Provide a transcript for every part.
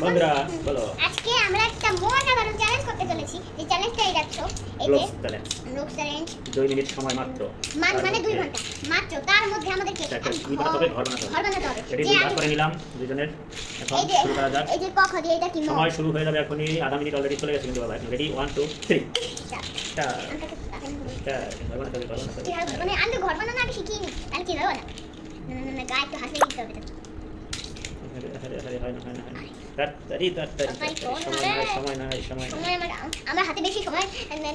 বন্ধুরা বলো আজকে আমরা একটা মজাদার চ্যালেঞ্জ করতে চলেছি। যে চ্যালেঞ্জটা এই দেখছো, এই যে ব্লগস চ্যালেঞ্জ 2 মিনিট সময় মাত্র মানে 2 ঘন্টা মাত্র। তার মধ্যে আমাদেরকে কি বানাতে হবে? ঘর বানাতে হবে। যে এটি ভাগ করে নিলাম দুজনের। এখন এই যে শুরু করা যাক। এই যে ক খ দিয়ে এটা কি সময় শুরু হয়ে যাবে এখনই। আধা মিনিট অলরেডি চলে গেছে কিন্তু বাবা। রেডি 1 2 3 ঘর বানাতে হবে। মানে আমি ঘর বানানো আগে শিখিনি, আর কি হবে না গায়ে একটু হাসলে দিতে হবে। সময় নাই আমার হাতে বেশি সময়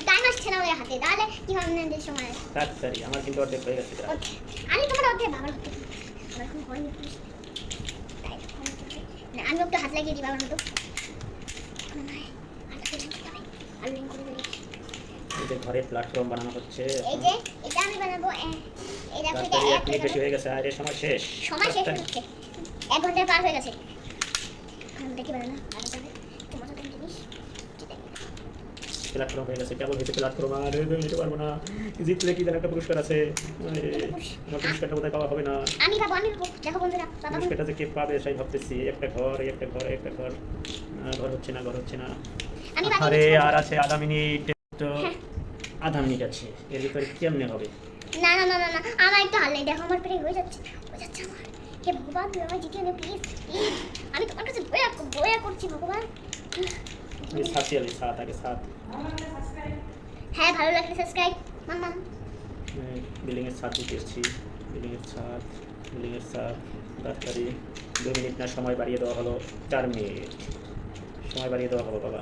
টাইম আসছে না ওই হাতে, তাহলে কি হবে না সময় তাড়াতাড়ি। আমার কিন্তু অর্ধেক হয়ে গেছে। আমি তোমার অর্ধেক বাবার হতে আমার এখন হয়নি। না আমি একটু হাত লাগিয়ে দিই বাবার মতো। এই যে ঘরে প্ল্যাটফর্ম বানানো হচ্ছে। এই যে এটা আমি বানাবো। এই দেখো এটা 1 মিনিট বেশি হয়ে গেছে। আরে সময় শেষ হচ্ছে। 1 ঘন্টা পার হয়ে গেছে। আমি দেখি বানানো আর তোমার সাথে জিনিস প্ল্যাটফর্ম হয়ে গেছে। কেবল হয়েছে প্ল্যাটফর্ম। আর নিতে পারবো না। জিতলে কি যেন একটা পুরস্কার আছে। আমার পুরস্কারটা বোধহয় পাওয়া হবে না। আমি পাবো দেখো বন্ধুরা বাবা পুরস্কারটা যে কে পাবে সেই ভাবতেছি। একটা ঘর ঘর হচ্ছে না আমি আরে আর আছে আধা মিনিট। তো আধা মিনিট আছে। এর ভিতরে কেমনে হবে? না আমার একটু হাল নেই। দেখো আমার পেটে হয়ে যাচ্ছে আমার। হে ভগবান তুমি আমায় জিতিয়ে দিও প্লিজ। আমি তোমার কাছে বয়া করছি ভগবান। সাত হ্যাঁ ভালো লাগলে সাবস্ক্রাইব মাম্মা। বিল্ডিং এর ছাদ দিতেছি। বিল্ডিং এর ছাদ তাড়াতাড়ি। 2 মিনিট না সময় বাড়িয়ে দেওয়া হলো 4 মিনিট। সময় বাড়িয়ে দেওয়া হলো বাবা।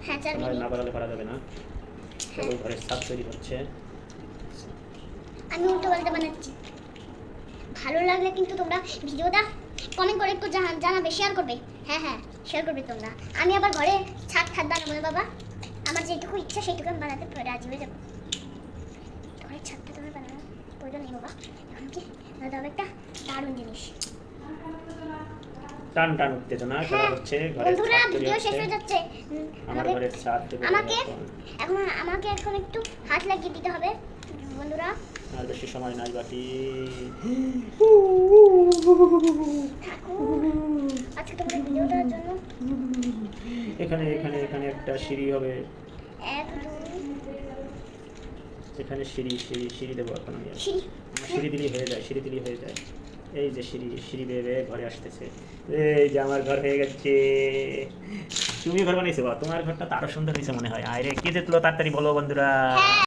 হ্যাঁ 4 সময় মিনিট না বাড়ালে পারা যাবে না। কেবল ঘরের ছাদ তৈরি হচ্ছে। আমি উল্টো পাল্টা বানাচ্ছি। ভালো লাগলে কিন্তু তোমরা ভিডিওটা কমেন্ট করে একটু জানাবে, শেয়ার করবে। হ্যাঁ শেয়ার করবে তোমরা। আমি আবার ঘরে ছাদ বানাবো না বাবা। আমার যেটুকু ইচ্ছা সেইটুকু আমি বানাতে রাজি হয়ে যাবো। ঘরের ছাদটা তোমার বানানোর প্রয়োজন নেই বাবা। এখন কি বানাতে হবে একটা দারুণ জিনিস। টান উত্তেজনা খেলা হচ্ছে। বন্ধুরা ভিডিও শেষ হয়ে যাচ্ছে। আমার ঘরের ছাদ আমাকে এখন একটু হাত লাগিয়ে দিতে হবে বন্ধুরা। আর বেশি সময় নাই বাকি। আজকে তোমাদের ভিডিওটার জন্য এখানে একটা সিঁড়ি হবে। এখানে সিঁড়ি দেবো এখন আমি। সিঁড়ি দিলেই হয়ে যায়। এই যে সিঁড়ি বেয়ে ঘরে আসতেছে। এই যে আমার ঘর হয়ে গেছে। তুমি ঘর বানিয়েছো? তোমার ঘরটা তো আরো সুন্দর হয়েছে মনে হয়। আরে কে জিতলো তাড়াতাড়ি বলো বন্ধুরা।